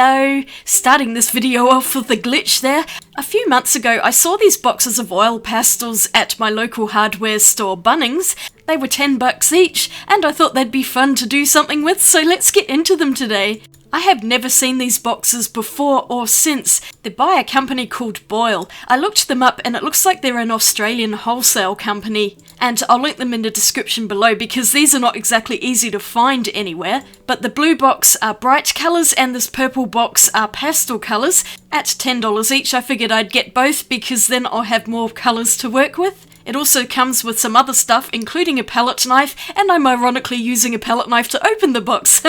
Hello! Starting this video off with a glitch there. A few months ago I saw these boxes of oil pastels at my local hardware store Bunnings. They were $10 each and I thought they'd be fun to do something with, so let's get into them today. I have never seen these boxes before or since. They're by a company called Boyle. I looked them up and it looks like they're an Australian wholesale company. And I'll link them in the description below because these are not exactly easy to find anywhere. But the blue box are bright colours and this purple box are pastel colours. At $10 each I figured I'd get both because then I'll have more colours to work with. It also comes with some other stuff, including a palette knife, and I'm ironically using a palette knife to open the box.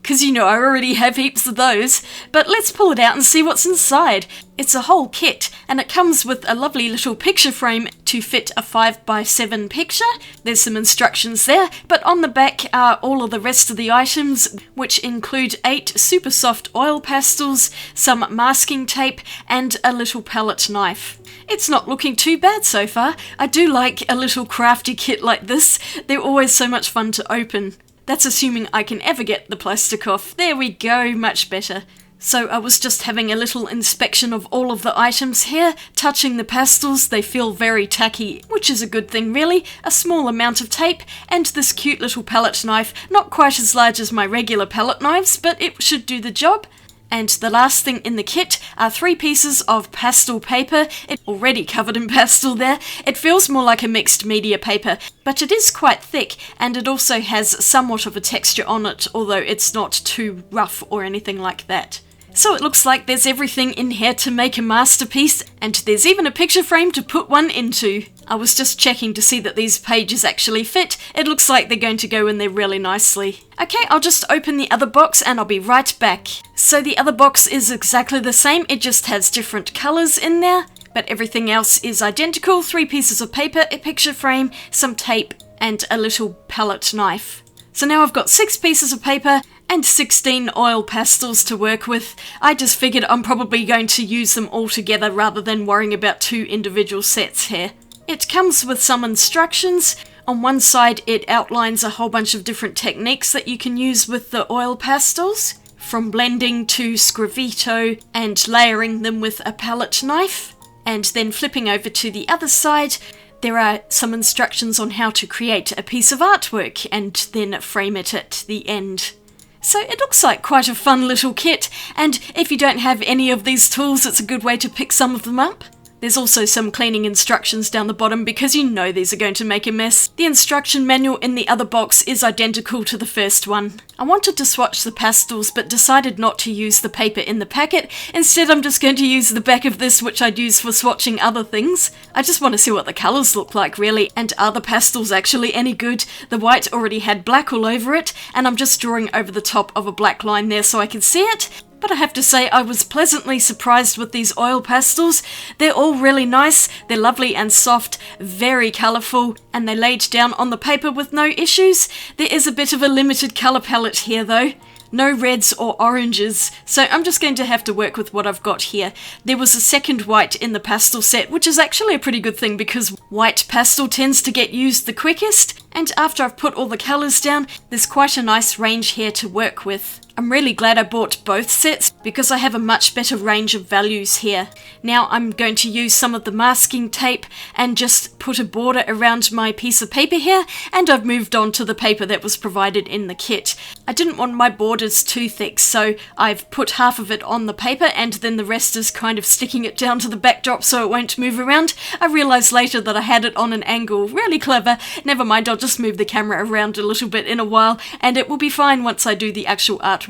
Because you know I already have heaps of those. But let's pull it out and see what's inside. It's a whole kit, and it comes with a lovely little picture frame to fit a 5x7 picture. There's some instructions there, but on the back are all of the rest of the items, which include 8 super soft oil pastels, some masking tape, and a little palette knife. It's not looking too bad so far. I do like a little crafty kit like this. They're always so much fun to open. That's assuming I can ever get the plastic off. There we go, much better. So I was just having a little inspection of all of the items here, touching the pastels. They feel very tacky, which is a good thing really. A small amount of tape, and this cute little palette knife. Not quite as large as my regular palette knives, but it should do the job. And the last thing in the kit are 3 pieces of pastel paper. It's already covered in pastel there. It feels more like a mixed media paper, but it is quite thick, and it also has somewhat of a texture on it, although it's not too rough or anything like that. So it looks like there's everything in here to make a masterpiece, and there's even a picture frame to put one into. I was just checking to see that these pages actually fit. It looks like they're going to go in there really nicely. Okay, I'll just open the other box and I'll be right back. So the other box is exactly the same, it just has different colours in there, but everything else is identical. 3 pieces of paper, a picture frame, some tape, and a little palette knife. So now I've got 6 pieces of paper and 16 oil pastels to work with. I just figured I'm probably going to use them all together rather than worrying about 2 individual sets here. It comes with some instructions. On one side it outlines a whole bunch of different techniques that you can use with the oil pastels, from blending to scrivito and layering them with a palette knife. And then flipping over to the other side, there are some instructions on how to create a piece of artwork and then frame it at the end. So it looks like quite a fun little kit, and if you don't have any of these tools, it's a good way to pick some of them up. There's also some cleaning instructions down the bottom because you know these are going to make a mess. The instruction manual in the other box is identical to the first one. I wanted to swatch the pastels but decided not to use the paper in the packet. Instead I'm just going to use the back of this, which I'd use for swatching other things. I just want to see what the colours look like really, and are the pastels actually any good? The white already had black all over it, and I'm just drawing over the top of a black line there so I can see it. But I have to say I was pleasantly surprised with these oil pastels. They're all really nice, they're lovely and soft, very colourful, and they laid down on the paper with no issues. There is a bit of a limited colour palette here though. No reds or oranges, so I'm just going to have to work with what I've got here. There was a second white in the pastel set, which is actually a pretty good thing because white pastel tends to get used the quickest, and after I've put all the colours down, there's quite a nice range here to work with. I'm really glad I bought both sets because I have a much better range of values here. Now I'm going to use some of the masking tape and just put a border around my piece of paper here, and I've moved on to the paper that was provided in the kit. I didn't want my borders too thick, so I've put half of it on the paper and then the rest is kind of sticking it down to the backdrop so it won't move around. I realised later that I had it on an angle. Really clever. Never mind, I'll just move the camera around a little bit in a while and it will be fine once I do the actual artwork.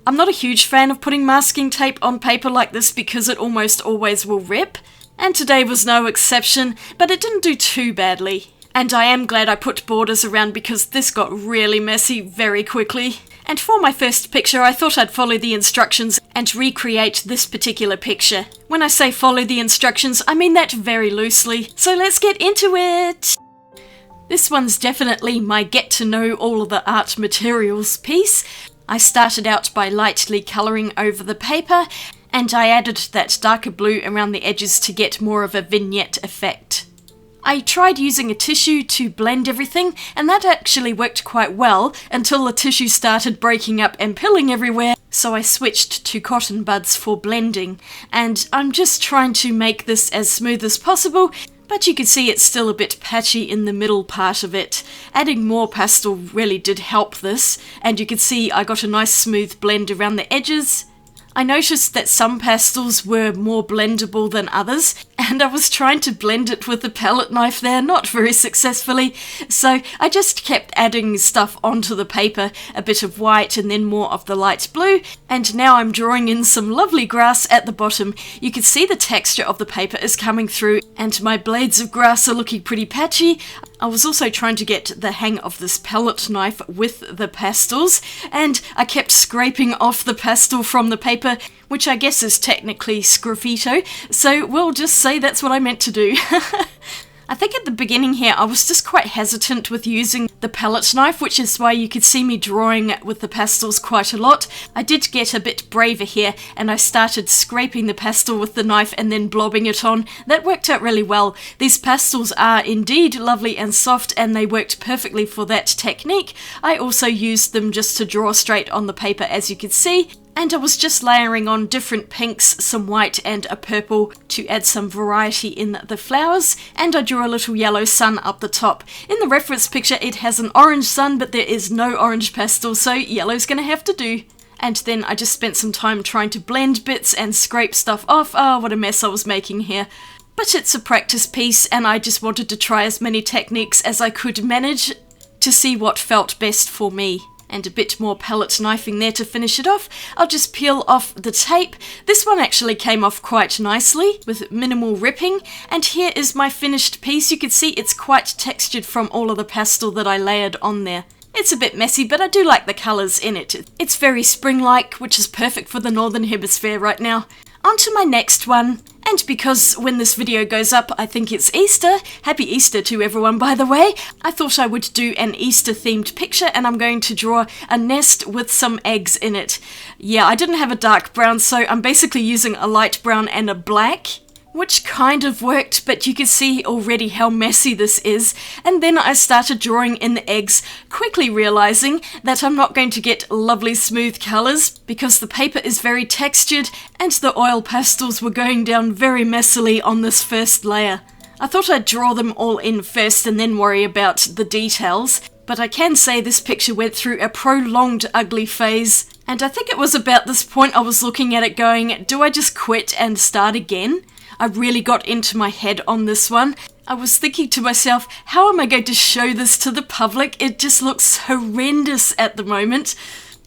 I'm not a huge fan of putting masking tape on paper like this because it almost always will rip, and today was no exception, but it didn't do too badly. And I am glad I put borders around because this got really messy very quickly. And for my first picture I thought I'd follow the instructions and recreate this particular picture. When I say follow the instructions, I mean that very loosely, so let's get into it! This one's definitely my get to know all of the art materials piece. I started out by lightly colouring over the paper, and I added that darker blue around the edges to get more of a vignette effect. I tried using a tissue to blend everything, and that actually worked quite well until the tissue started breaking up and pilling everywhere, so I switched to cotton buds for blending, and I'm just trying to make this as smooth as possible, but you can see it's still a bit patchy in the middle part of it. Adding more pastel really did help this, and you can see I got a nice smooth blend around the edges. I noticed that some pastels were more blendable than others, and I was trying to blend it with the palette knife there, not very successfully, so I just kept adding stuff onto the paper, a bit of white and then more of the light blue, and now I'm drawing in some lovely grass at the bottom. You can see the texture of the paper is coming through, and my blades of grass are looking pretty patchy. I was also trying to get the hang of this palette knife with the pastels, and I kept scraping off the pastel from the paper, which I guess is technically sgraffito, so we'll just say that's what I meant to do. I think at the beginning here I was just quite hesitant with using the palette knife, which is why you could see me drawing with the pastels quite a lot. I did get a bit braver here and I started scraping the pastel with the knife and then blobbing it on. That worked out really well. These pastels are indeed lovely and soft, and they worked perfectly for that technique. I also used them just to draw straight on the paper, as you can see. And I was just layering on different pinks, some white and a purple to add some variety in the flowers, and I drew a little yellow sun up the top. In the reference picture it has an orange sun, but there is no orange pastel, so yellow's gonna have to do. And then I just spent some time trying to blend bits and scrape stuff off. Oh, what a mess I was making here. But it's a practice piece, and I just wanted to try as many techniques as I could manage to see what felt best for me. And a bit more palette knifing there to finish it off. I'll just peel off the tape. This one actually came off quite nicely with minimal ripping, and here is my finished piece. You can see it's quite textured from all of the pastel that I layered on there. It's a bit messy, but I do like the colours in it. It's very spring-like, which is perfect for the Northern Hemisphere right now. On to my next one. And because when this video goes up, I think it's Easter. Happy Easter to everyone, by the way. I thought I would do an Easter-themed picture, and I'm going to draw a nest with some eggs in it. Yeah, I didn't have a dark brown, so I'm basically using a light brown and a black, which kind of worked, but you can see already how messy this is. And then I started drawing in the eggs, quickly realizing that I'm not going to get lovely smooth colors because the paper is very textured and the oil pastels were going down very messily on this first layer. I thought I'd draw them all in first and then worry about the details, but I can say this picture went through a prolonged ugly phase, and I think it was about this point I was looking at it going, do I just quit and start again? I really got into my head on this one. I was thinking to myself, how am I going to show this to the public? It just looks horrendous at the moment.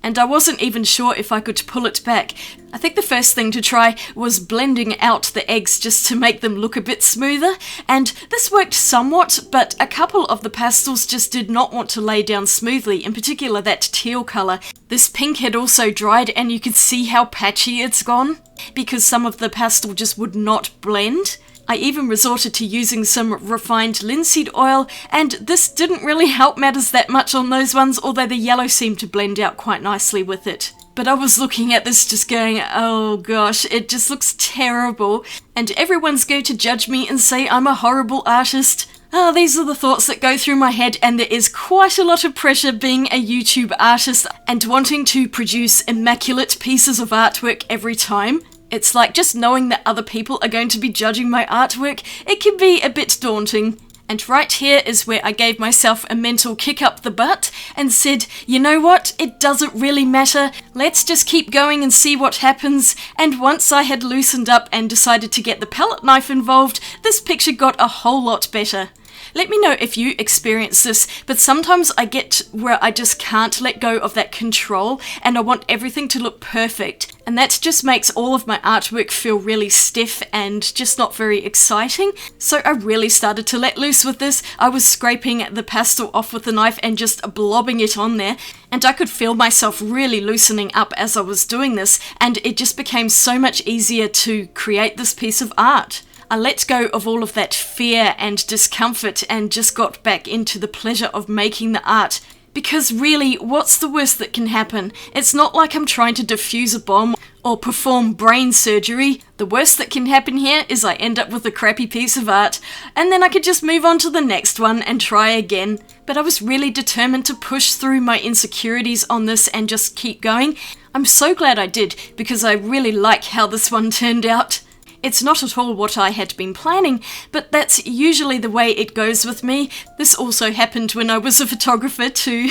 And I wasn't even sure if I could pull it back. I think the first thing to try was blending out the eggs just to make them look a bit smoother, and this worked somewhat, but a couple of the pastels just did not want to lay down smoothly, in particular that teal colour. This pink had also dried, and you could see how patchy it's gone, because some of the pastel just would not blend. I even resorted to using some refined linseed oil, and this didn't really help matters that much on those ones, although the yellow seemed to blend out quite nicely with it. But I was looking at this just going, oh gosh, it just looks terrible, and everyone's going to judge me and say I'm a horrible artist. Oh, these are the thoughts that go through my head, and there is quite a lot of pressure being a YouTube artist and wanting to produce immaculate pieces of artwork every time. It's like just knowing that other people are going to be judging my artwork, it can be a bit daunting. And right here is where I gave myself a mental kick up the butt and said, you know what, it doesn't really matter, let's just keep going and see what happens. And once I had loosened up and decided to get the palette knife involved, this picture got a whole lot better. Let me know if you experience this, but sometimes I get where I just can't let go of that control and I want everything to look perfect. And that just makes all of my artwork feel really stiff and just not very exciting. So I really started to let loose with this. I was scraping the pastel off with the knife and just blobbing it on there. And I could feel myself really loosening up as I was doing this, and it just became so much easier to create this piece of art. I let go of all of that fear and discomfort and just got back into the pleasure of making the art. Because really, what's the worst that can happen? It's not like I'm trying to defuse a bomb or perform brain surgery. The worst that can happen here is I end up with a crappy piece of art, and then I could just move on to the next one and try again. But I was really determined to push through my insecurities on this and just keep going. I'm so glad I did, because I really like how this one turned out. It's not at all what I had been planning, but that's usually the way it goes with me. This also happened when I was a photographer too.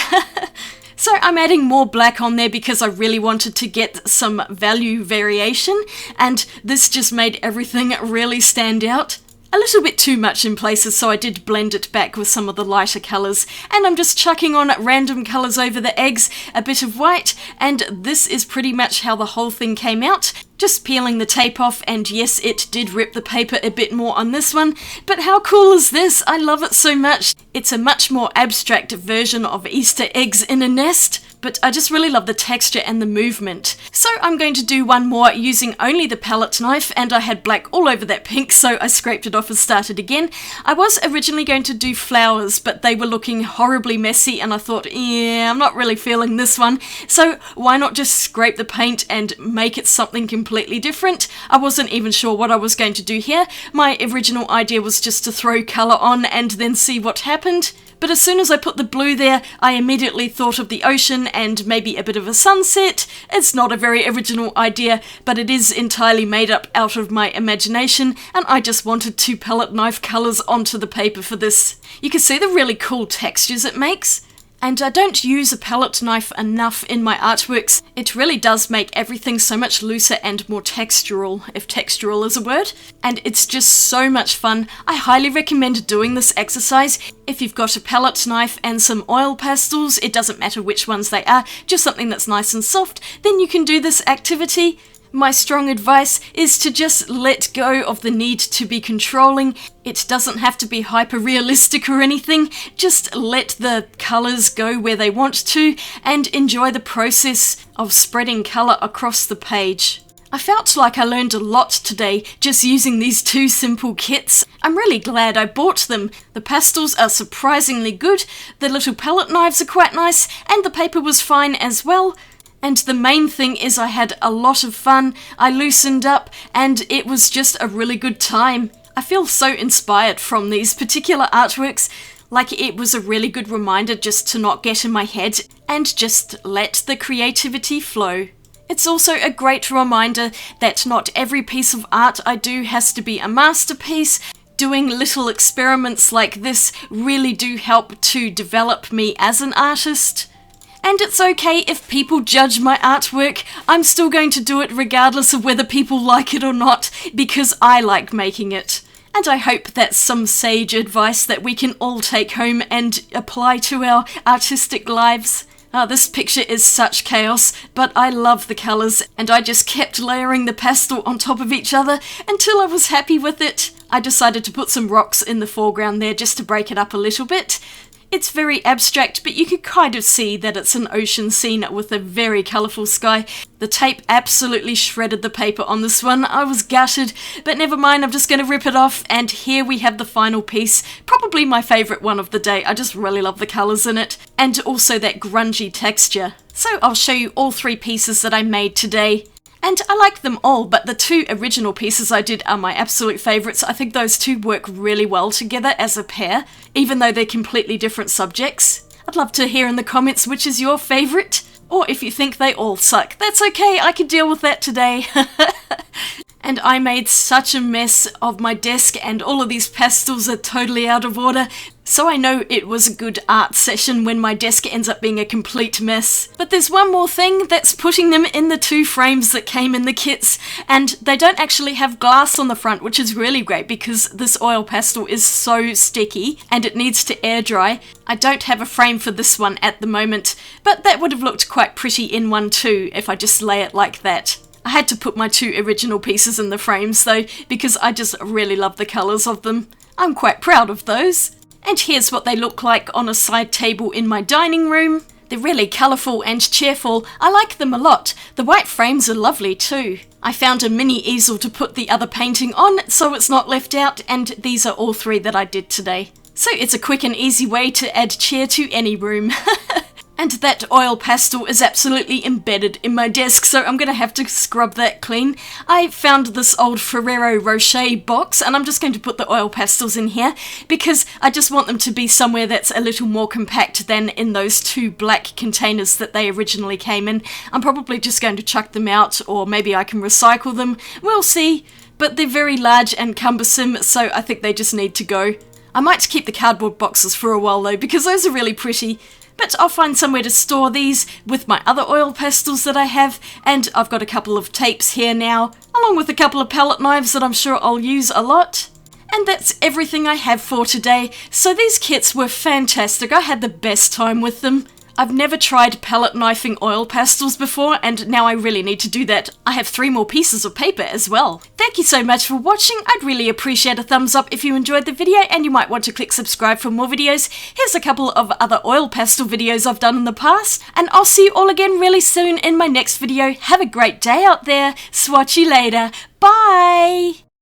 So I'm adding more black on there because I really wanted to get some value variation, and this just made everything really stand out. A little bit too much in places, so I did blend it back with some of the lighter colours. And I'm just chucking on random colours over the eggs, a bit of white, and this is pretty much how the whole thing came out. Just peeling the tape off, and yes, it did rip the paper a bit more on this one, but how cool is this? I love it so much. It's a much more abstract version of Easter eggs in a nest, but I just really love the texture and the movement. So I'm going to do one more using only the palette knife, and I had black all over that pink, so I scraped it off and started again. I was originally going to do flowers, but they were looking horribly messy, and I thought, yeah, I'm not really feeling this one, so why not just scrape the paint and make it something completely different? I wasn't even sure what I was going to do here. My original idea was just to throw colour on and then see what happened. But as soon as I put the blue there, I immediately thought of the ocean and maybe a bit of a sunset. It's not a very original idea, but it is entirely made up out of my imagination, and I just wanted to palette knife colours onto the paper for this. You can see the really cool textures it makes. And I don't use a palette knife enough in my artworks. It really does make everything so much looser and more textural, if textural is a word. And it's just so much fun. I highly recommend doing this exercise. If you've got a palette knife and some oil pastels, it doesn't matter which ones they are, just something that's nice and soft, then you can do this activity. My strong advice is to just let go of the need to be controlling. It doesn't have to be hyper-realistic or anything. Just let the colours go where they want to and enjoy the process of spreading colour across the page. I felt like I learned a lot today just using these two simple kits. I'm really glad I bought them. The pastels are surprisingly good, the little palette knives are quite nice, and the paper was fine as well. And the main thing is I had a lot of fun, I loosened up, and it was just a really good time. I feel so inspired from these particular artworks, like it was a really good reminder just to not get in my head and just let the creativity flow. It's also a great reminder that not every piece of art I do has to be a masterpiece. Doing little experiments like this really do help to develop me as an artist. And it's okay if people judge my artwork. I'm still going to do it regardless of whether people like it or not, because I like making it. And I hope that's some sage advice that we can all take home and apply to our artistic lives. This picture is such chaos, but I love the colours, and I just kept layering the pastel on top of each other until I was happy with it. I decided to put some rocks in the foreground there just to break it up a little bit. It's very abstract, but you can kind of see that it's an ocean scene with a very colourful sky. The tape absolutely shredded the paper on this one. I was gutted, but never mind, I'm just going to rip it off, and here we have the final piece. Probably my favourite one of the day. I just really love the colours in it, and also that grungy texture. So I'll show you all three pieces that I made today. And I like them all, but the two original pieces I did are my absolute favourites. I think those two work really well together as a pair, even though they're completely different subjects. I'd love to hear in the comments which is your favourite, or if you think they all suck. That's okay, I can deal with that today. And I made such a mess of my desk, and all of these pastels are totally out of order. So I know it was a good art session when my desk ends up being a complete mess. But there's one more thing, that's putting them in the two frames that came in the kits. And they don't actually have glass on the front, which is really great because this oil pastel is so sticky and it needs to air dry. I don't have a frame for this one at the moment, but that would have looked quite pretty in one too if I just lay it like that. I had to put my two original pieces in the frames though, because I just really love the colours of them. I'm quite proud of those. And here's what they look like on a side table in my dining room. They're really colourful and cheerful. I like them a lot. The white frames are lovely too. I found a mini easel to put the other painting on so it's not left out, and these are all three that I did today. So it's a quick and easy way to add cheer to any room. And that oil pastel is absolutely embedded in my desk, so I'm going to have to scrub that clean. I found this old Ferrero Rocher box, and I'm just going to put the oil pastels in here because I just want them to be somewhere that's a little more compact than in those two black containers that they originally came in. I'm probably just going to chuck them out, or maybe I can recycle them. We'll see. But they're very large and cumbersome, so I think they just need to go. I might keep the cardboard boxes for a while though, because those are really pretty. But I'll find somewhere to store these with my other oil pastels that I have, and I've got a couple of tapes here now, along with a couple of palette knives that I'm sure I'll use a lot. And that's everything I have for today. So these kits were fantastic. I had the best time with them. I've never tried palette knifing oil pastels before, and now I really need to do that. I have 3 more pieces of paper as well. Thank you so much for watching. I'd really appreciate a thumbs up if you enjoyed the video, and you might want to click subscribe for more videos. Here's a couple of other oil pastel videos I've done in the past, and I'll see you all again really soon in my next video. Have a great day out there. Swatch you later. Bye!